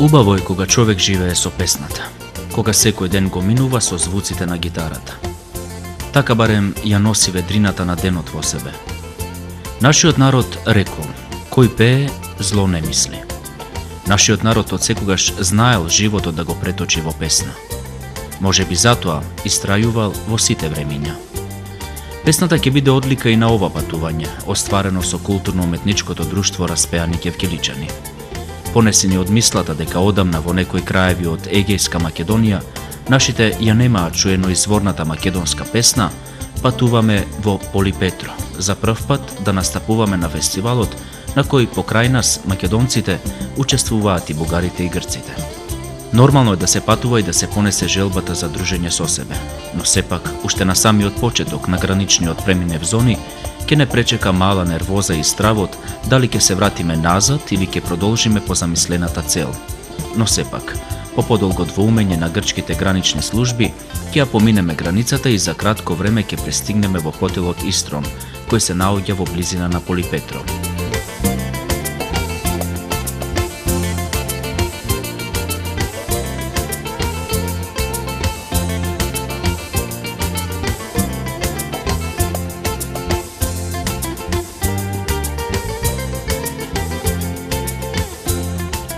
Убаво е кога човек живее со песната, кога секој ден го минува со звуците на гитарата. Така барем ја носи ведрината на денот во себе. Нашиот народ рекол, кој пее, зло не мисли. Нашиот народ од секогаш знаел животот да го преточи во песна. Може би затоа истрајувал во сите времиња. Песната ќе биде одлика и на ова патување, остварено со културно-уметничкото друштво Распеани Кевкеличани. Понесени од мислата дека одамна во некои краеви од Егејска Македонија, нашите ја немаат чуено изворната македонска песна, патуваме во Полипетро, за прв пат да настапуваме на фестивалот на кој покрај нас, македонците, учествуваат и бугарите и грците. Нормално е да се патува и да се понесе желбата за дружење со себе, но сепак, уште на самиот почеток на граничниот преминев зони, ќе не пречека мала нервоза и стравот дали ќе се вратиме назад или ќе продолжиме по замислената цел. Но сепак, по подолго двоумење на грчките гранични служби, ќе ја поминеме границата и за кратко време ќе пристигнеме во хотелот Истрон, кој се наоѓа во близина на Полипетро.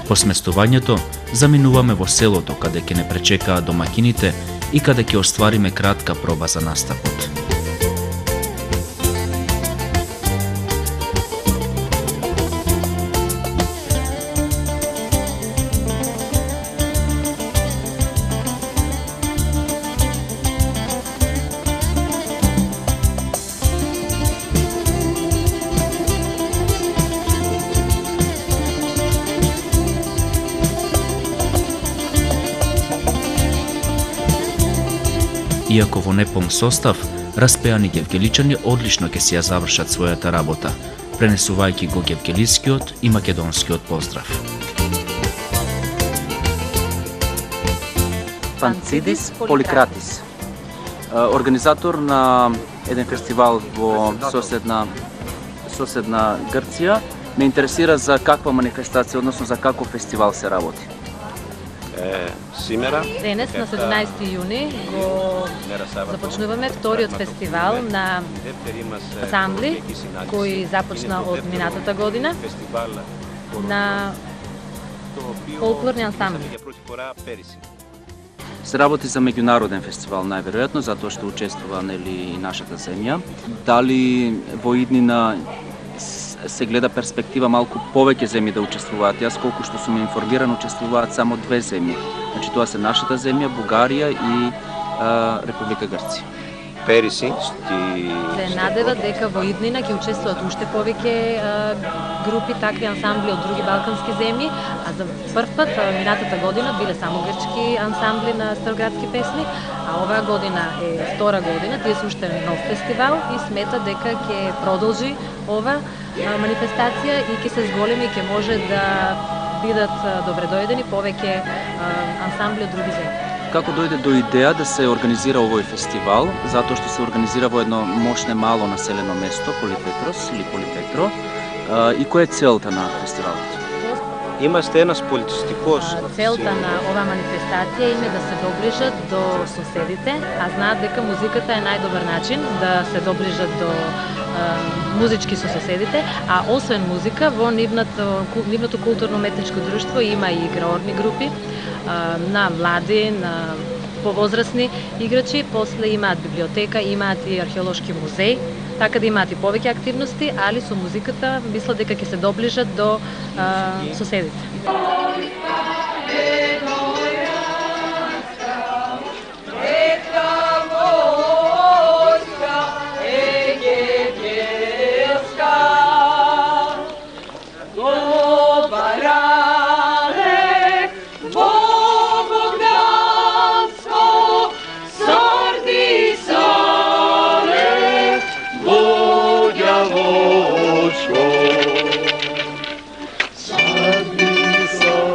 По сместувањето, заминуваме во селото каде ќе не пречекаат домакините и каде ќе оствариме кратка проба за настапот. Иако во неполн состав, Распеани Кевкеличани одлично ќе си ја завршат својата работа, пренесувајќи го кевкелискиот и македонскиот поздрав. Панцидис Поликратис, организатор на еден фестивал во соседна Грција, ме интересира за каква манифестација, односно за каков фестивал се работи. Денес на 17 јуни го започнуваме вториот фестивал на ансамбли кој започна од минатата година на фолклорни ансамбли. Се работи за меѓународен фестивал најверојатно, затоа што учествува нели и нашата земја. Дали во иднина се гледа перспектива малку повеќе земји да учествуваат? Јас колку што сум информиран, учествуваат само 2 земји. Значи тоа се нашата земја, Бугарија и Република Грција. Се надева дека во иднина ќе учествуваат уште повеќе групи, такви ансамбли од други балкански земји, а за прв пат минатата година биле само грчки ансамбли на староградски песни, а оваа година е втора година, тие се уште нов фестивал и смета дека ќе продолжи ова манифестација и ќе се зголеми и ќе може да бидат добредојдени повеќе ансамбли од други земји. Како дојде до идеја да се организира овој фестивал, затоа што се организира во едно мошне мало населено место, Полипетрос или Полипетро, и која е целта на фестивалот? Целта на оваа манифестација им е да се доближат до соседите, а знаат дека музиката е најдобар начин да се доближат до музички со соседите, а освен музика во нивното културно-уметничко друштво има и играорни групи на млади, на повозрасни играчи, после имаат библиотека, имаат и археолошки музеј, така да имаат и повеќе активности, али со музиката мисля дека ќе се доближат до соседите. Sad mi sa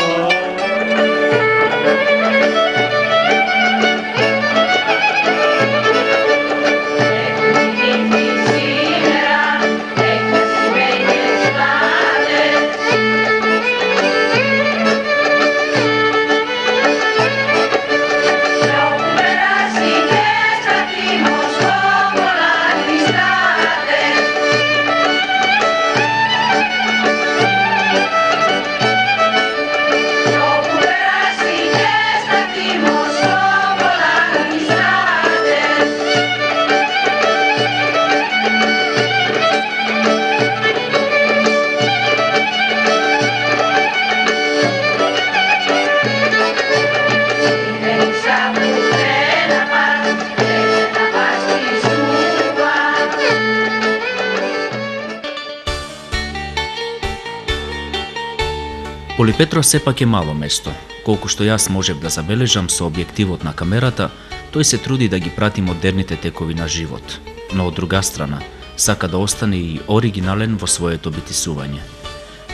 Полипетрос сепак е мало место. Колку што јас можев да забележам со објективот на камерата, тој се труди да ги прати модерните текови на живот, но од друга страна, сака да остане и оригинален во своето битисување.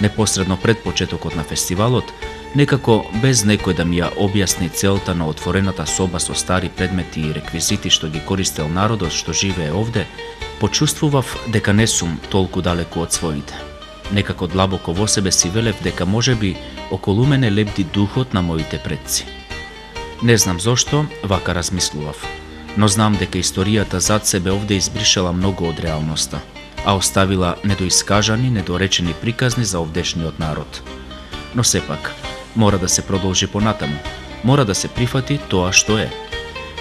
Непосредно пред почетокот на фестивалот, некако без некој да ми ја објасни целта на отворената соба со стари предмети и реквизити што ги користел народот што живее овде, почувствував дека не сум толку далеку од своите. Некако длабоко во себе си велев дека можеби околу мене лебди духот на моите предци. Не знам зошто, вака размислував, но знам дека историјата зад себе овде избришала многу од реалноста, а оставила недоискажани, недоречени приказни за овдешниот народ. Но сепак, мора да се продолжи понатаму, мора да се прифати тоа што е.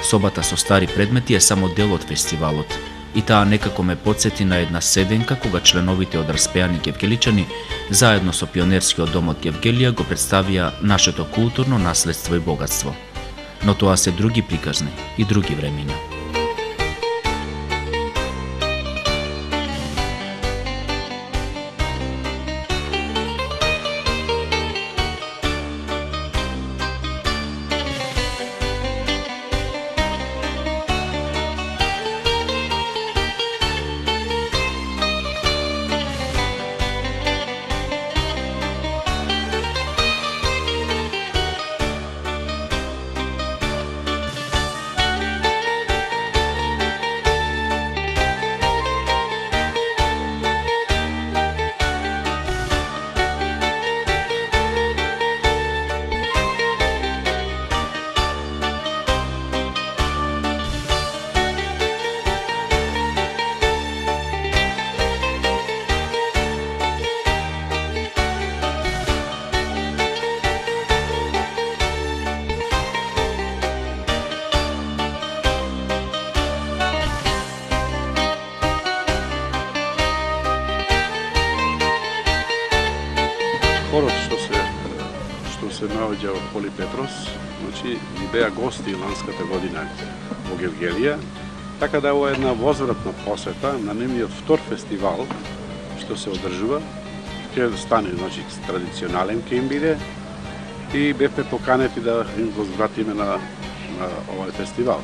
Собата со стари предмети е само дел од фестивалот, и таа некако ме потсети на една седенка кога членовите од распеани гевгеличани заедно со пионерскиот дом од Гевгелија го представија нашето културно наследство и богатство. Но тоа се други приказни и други времиња. Хорот што се наоѓа во Полипетрос, значи ни беа гости ланската година во Гевгелија, така да ова е една возвратна посета на нивниот втор фестивал што се одржува, ќе стане значи традиционален ќе им биде и бевме поканети да им го звратиме на овој фестивал.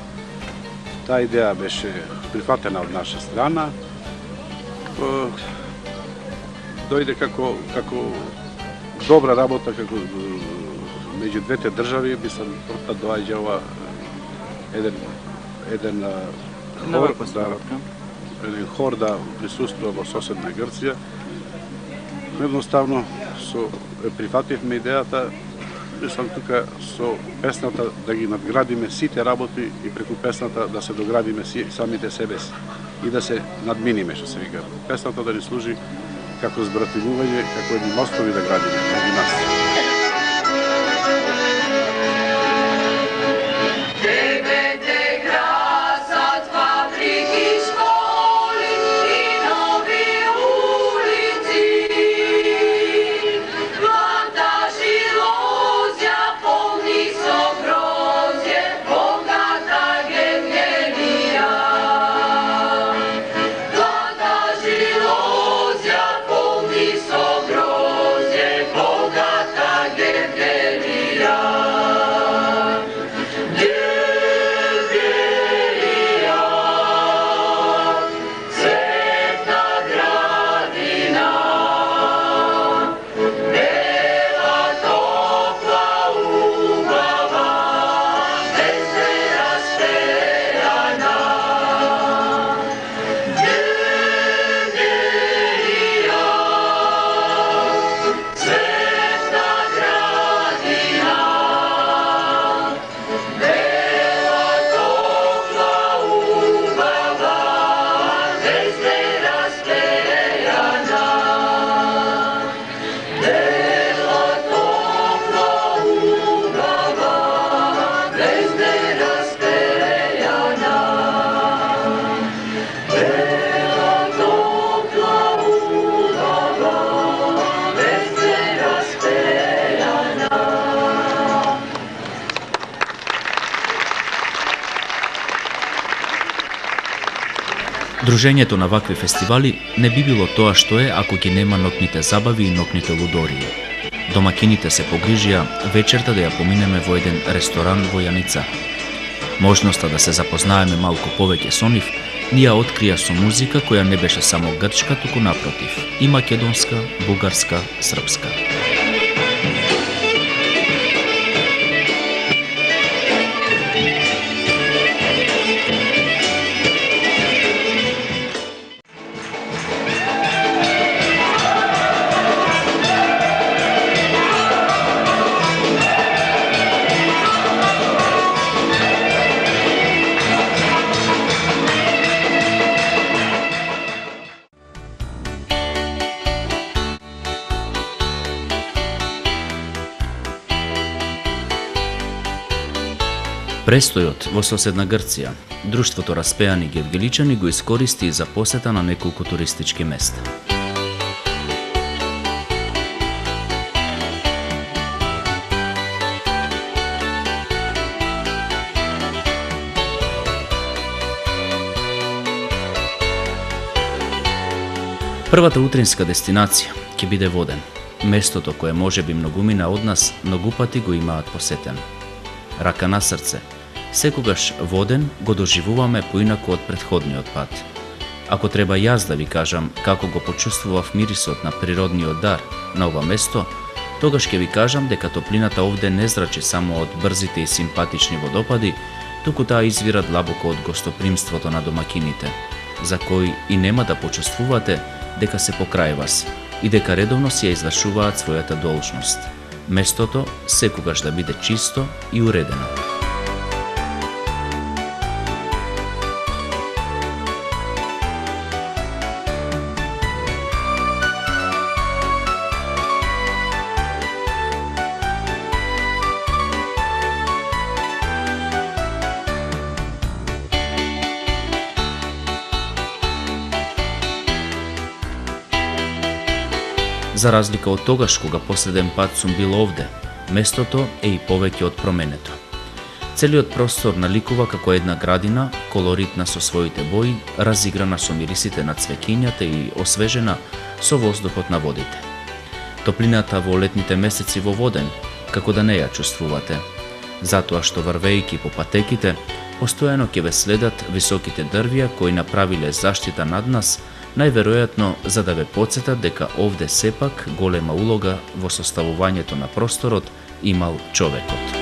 Таа идеја беше прифатена од наша страна. Дојде како добра работа како меѓу двете држави, мислам првпат доаѓа ова еден хор да присуствува во соседна Грција. Едноставно прифативме идејата, мислам тука со песната да ги надградиме сите работи и преку песната да се доградиме самите себе си и да се надминиме, што се вика. Песната да ни служи како збратимување, како едни мостови да градиме меѓу нас. Дружењето на вакви фестивали не би било тоа што е ако ги нема ноќните забави и ноќните лудории. домакините се погрижија вечерта да ја поминеме во еден ресторан во Јаница. Можноста да се запознаеме малку повеќе со нив ни ја открија со музика која не беше само грчка, туку напротив, и македонска, бугарска, српска. Престојот во соседна Грција, друштвото Распеани гевгеличани го искористи за посета на неколку туристички места. Првата утринска дестинација ќе биде Воден, местото кое можеби многумина од нас многу пати го имаат посетено. Рака на срце, секогаш Воден го доживуваме поинаку од претходниот пат. Ако треба јас да ви кажам како го почувствував мирисот на природниот дар на ова место, тогаш ќе ви кажам дека топлината овде не зрачи само од брзите и симпатични водопади, туку таа извира длабоко од гостопримството на домакините, за кои и нема да почувствувате дека се покрај вас и дека редовно си ја извршуваат својата должност. Местото секогаш да биде чисто и уредено. За разлика од тогаш кога последен пат сум бил овде, местото е и повеќе од променето. Целиот простор наликува како една градина, колоритна со своите бои, разиграна со мирисите на цвеќињата и освежена со воздухот на водите. Топлината во летните месеци во Воден, како да не ја чувствувате, затоа што врвејќи по патеките, постојано ќе ве следат високите дрвја кои направиле заштита над нас, најверојатно за да ве потсетат дека овде сепак голема улога во составувањето на просторот имал човекот.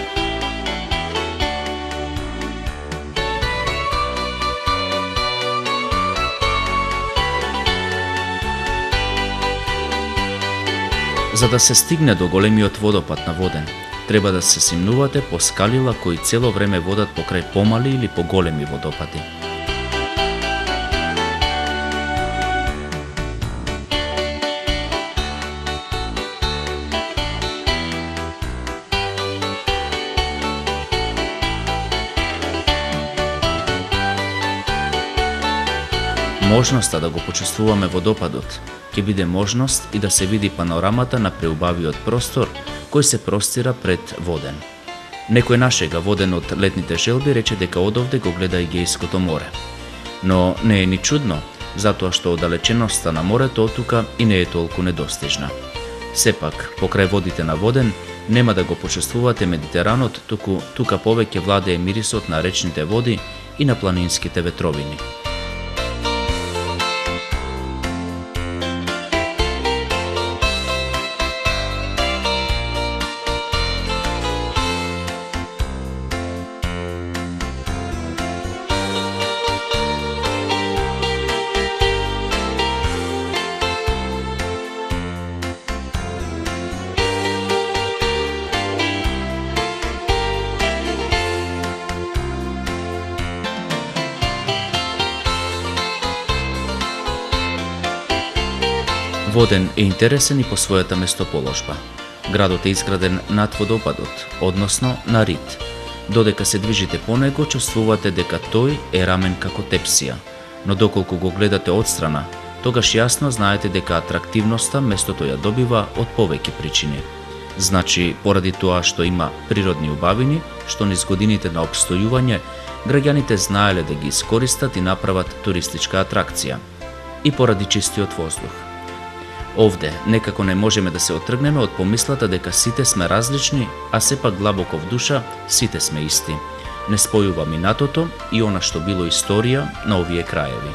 За да се стигне до големиот водопад на Воден, треба да се симнувате по скалила кои цело време водат покрај помали или поголеми водопади. Можноста да го почувствуваме водопадот ќе биде можност и да се види панорамата на преубавиот простор кој се простира пред Воден. Некој нашега воден од летните желби рече дека одовде го гледа Егејското море. Но не е ни чудно, затоа што оддалеченоста на морето оттука и не е толку недостижна. Сепак, покрај водите на Воден, нема да го почувствувате Медитеранот, туку тука повеќе владее мирисот на речните води и на планинските ветровини. Воден е интересен и по својата местоположба. Градот е изграден над водопадот, односно на рид. Додека се движите по него, чувствувате дека тој е рамен како тепсија, но доколку го гледате одстрана, тогаш јасно знаете дека атрактивноста местото ја добива од повеќе причини. Значи, поради тоа што има природни убавини, што низ годините на опстојување, граѓаните знаеле да ги искористат и направат туристичка атракција. И поради чистиот воздух. Овде некако не можеме да се отргнеме од помислата дека сите сме различни, а сепак длабоко в душа сите сме исти. Не спојува минатото и она што било историја на овие краеви.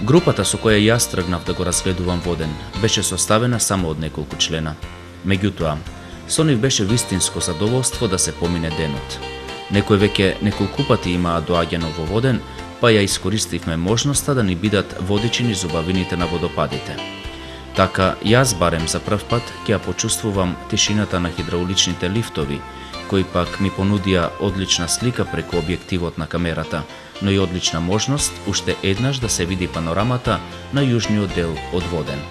Групата со која јас тргнав да го разгледувам воден беше составена само од неколку члена. Меѓутоа, со нив беше вистинско задоволство да се помине денот. Некој веќе неколку пати имаа доаѓано во воден, па ја искористивме можноста да ни бидат водичи низ убавините на водопадите. Така, јас барем за прв пат ќе ја почувствувам тишината на хидрауличните лифтови, кои пак ми понудија одлична слика преку објективот на камерата, но и одлична можност уште еднаш да се види панорамата на јужниот дел од воден.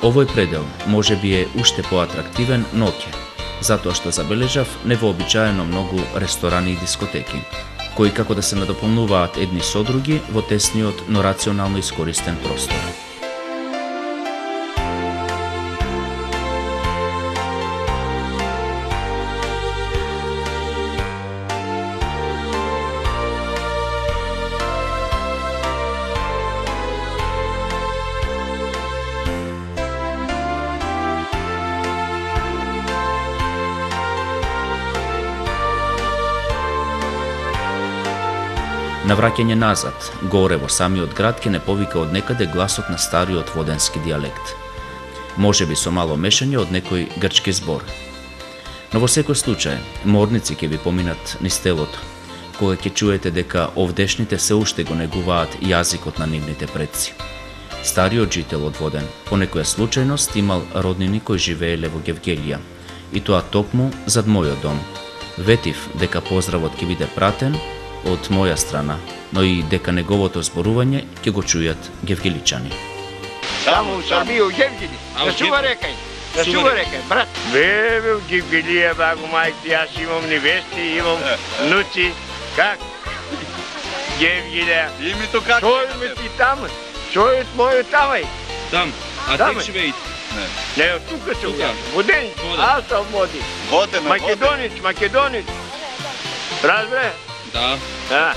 Овој предел може би е уште поатрактивен ноќе, затоа што забележав невообичаено многу ресторани и дискотеки, кои како да се надополнуваат едни со други во тесниот, но рационално искористен простор. На враќање назад, горе во самиот град ке не повика од некаде гласот на стариот воденски дијалект. Може би со мало мешање од некој грчки збор. Но во секој случај, морници ќе ви поминат низ телото, кога ќе чуете дека овдешните се уште го негуваат јазикот на нивните предци. Стариот жител од Воден, по некоја случајност, имал роднини кои живееле во Гевгелија, и тоа токму зад мојот дом. Ветив дека поздравот ќе биде пратен од моја страна, но и дека неговото зборување ќе го чујат гевгеличани. Само у Србија, у Гевгели. Да чува рекај, брат. Бе, у Гевгелија, багу мајки, јас имам невести, имам внуци. Как? Гевгелија. Името как? Шој ме ти таму? Шојот мојот тамај? Там. А тек живеете? Не, тука сум јас. Воден, аз сам води. Македонец. Разбре? Да. Да.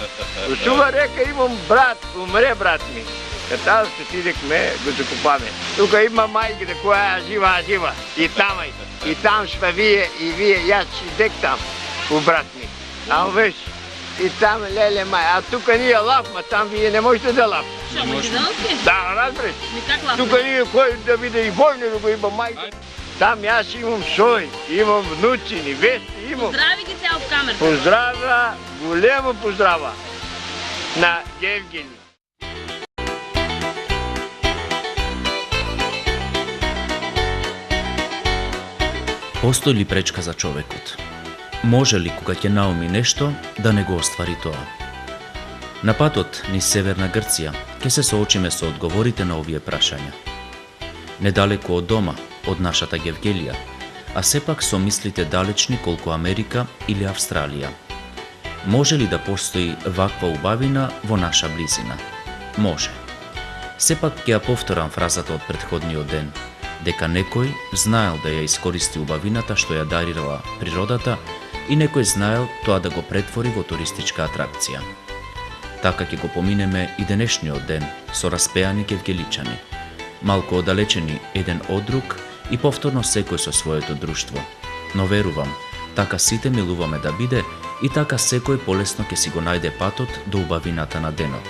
У Сува река имам брат, умре брат ми. Катал се сидекме, го закупаме. Тука има мајката која жива. И тамај. И там сме вие, јас сидек там, у брат ми. А веш, и там леле мај. А тука ние лавма, там вие не можете да лав. Што, македонски? Да, разбреш. Никак лавма. Тука ние кој да биде и војно, да го има мајка. Там јас имам сој, имам внуци, невести, имам. Поздрави ги цел в камерата. Поздрава, големо поздрава на Гевгели. Постои ли пречка за човекот? Може ли кога ќе науми нешто да не го оствари тоа? На патот низ Северна Грција ќе се соочиме со одговорите на овие прашања. Недалеку од дома, од нашата Гевгелија, а сепак со мислите далечни колку Америка или Австралија. Може ли да постои ваква убавина во наша близина? Може. Сепак ќе ја повторам фразата од претходниот ден, дека некој знаел да ја искористи убавината што ја дарирала природата и некој знаел тоа да го претвори во туристичка атракција. Така ќе го поминеме и денешниот ден со распеани гевгеличани, малку оддалечени еден од друг и повторно секој со своето друштво. Но верувам, така сите милуваме да биде и така секој полесно ќе си го најде патот до убавината на денот.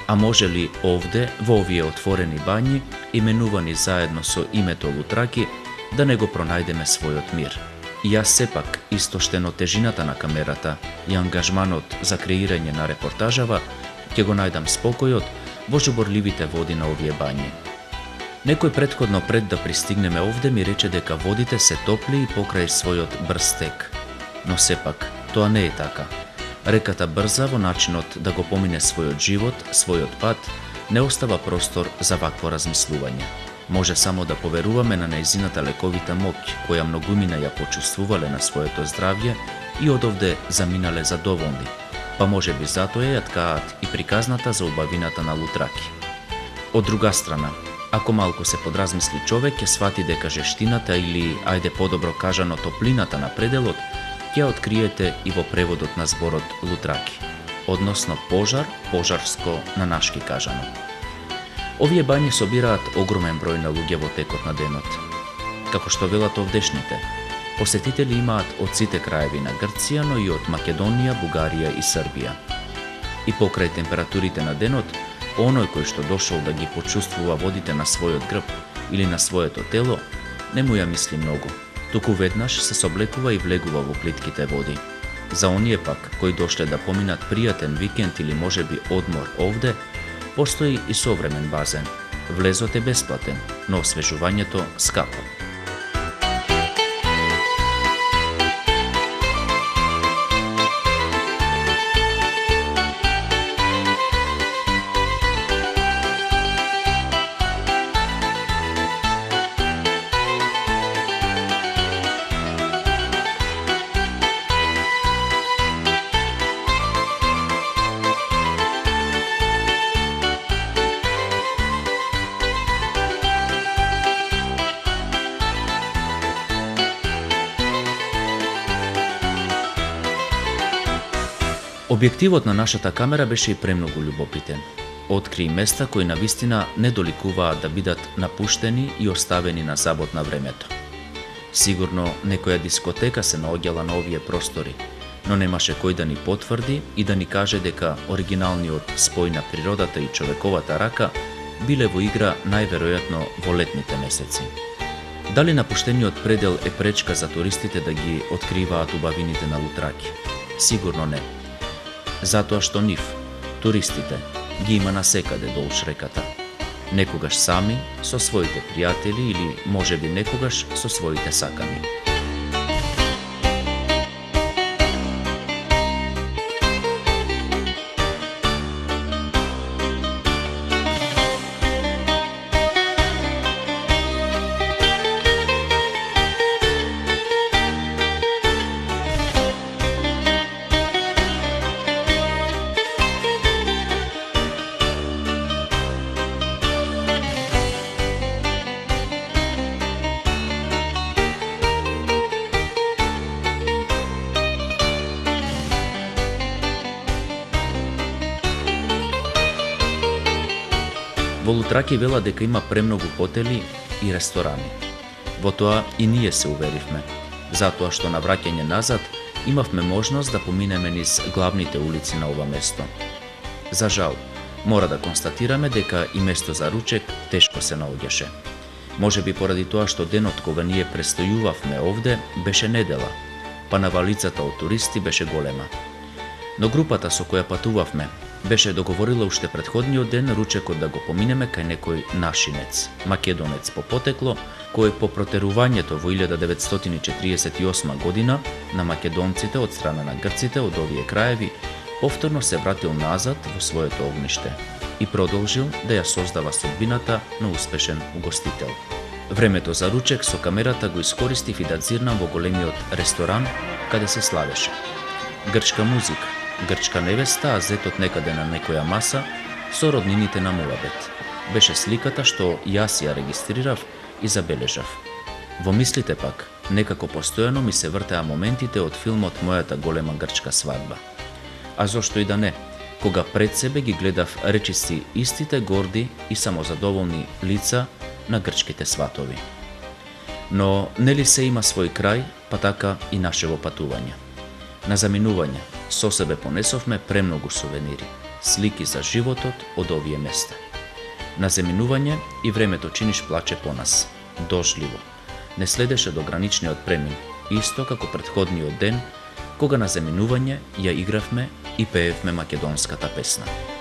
А може ли овде, во овие отворени бањи, именувани заедно со името Лутраки, да не го пронајдеме својот мир? И јас сепак, истоштено тежината на камерата и ангажманот за креирање на репортажава, ќе го најдам спокојот во жуборливите води на овие бањи. Некој претходно пред да пристигнеме овде ми рече дека водите се топли и покрај својот брз тек. Но сепак, тоа не е така. Реката брза во начинот да го помине својот живот, својот пат, не остава простор за вакво размислување. Може само да поверуваме на нејзината лековита моќ, која многумина ја почувствувале на своето здравје и одовде заминале задоволни, па може би затоа ја ткаат и приказната за убавината на Лутраки. Од друга страна, ако малку се подразмисли човек, ќе свати дека жештината или, ајде подобро кажано, топлината на пределот, ќе откриете и во преводот на зборот Лутраки, односно пожар, пожарско на нашки кажано. Овие бањи собираат огромен број на луѓе во текот на денот. Како што велат овдешните, посетители имаат од сите краеви на Грција, но и од Македонија, Бугарија и Србија. И покрај температурите на денот, оној кој што дошол да ги почувствува водите на својот грб или на своето тело, не му ја мисли многу, туку веднаш се соблекува и влегува во плитките води. За оние пак, кои дошле да поминат пријатен викенд или можеби одмор овде, постои и современ базен. Влезот е бесплатен, но освежувањето скапо. Објективот на нашата камера беше и премногу љубопитен. Откри места кои навистина не доликуваат да бидат напуштени и оставени на забот на времето. Сигурно некоја дискотека се наоѓала на овие простори, но немаше кој да ни потврди и да ни каже дека оригиналниот спој на природата и човековата рака биле во игра најверојатно во летните месеци. Дали напуштениот предел е пречка за туристите да ги откриваат убавините на Лутраки? Сигурно не. Затоа што нив, туристите, ги има насекаде долж реката. Некогаш сами, со своите пријатели или можеби некогаш со своите сакани. Во Лутраки вела дека има премногу хотели и ресторани. Во тоа и ние се уверивме, затоа што на враќање назад имавме можност да поминеме низ главните улици на ова место. За жал, мора да констатираме дека и место за ручек тешко се наоѓаше. Можеби поради тоа што денот кога ние престојувавме овде беше недела, па навалицата од туристи беше голема. Но групата со која патувавме беше договорила уште претходниот ден ручекот да го поминеме кај некој нашинец, македонец по потекло, кој по протерувањето во 1948 година на македонците од страна на грците од овие краеви повторно се вратил назад во своето огниште и продолжил да ја создава судбината на успешен угостител. Времето за ручек со камерата го искористив и да дзирнам во големиот ресторан каде се славеше. Грчка музика, грчка невеста, а зетот некаде на некоја маса со роднините на муабет. Беше сликата што јас ја регистрирав и забележав. Во мислите пак, некако постојано ми се вртеа моментите од филмот Мојата голема грчка свадба. А зошто и да не, кога пред себе ги гледав речиси истите горди и самозадоволни лица на грчките сватови. Но нели се има свој крај, па така и нашево патување. На заминување со себе понесовме премногу сувенири, слики за животот од овие места. На заминување и времето чиниш плаче по нас, дожливо. Не следеше до граничниот премин, исто како претходниот ден, кога на заминување ја игравме и пеевме македонската песна.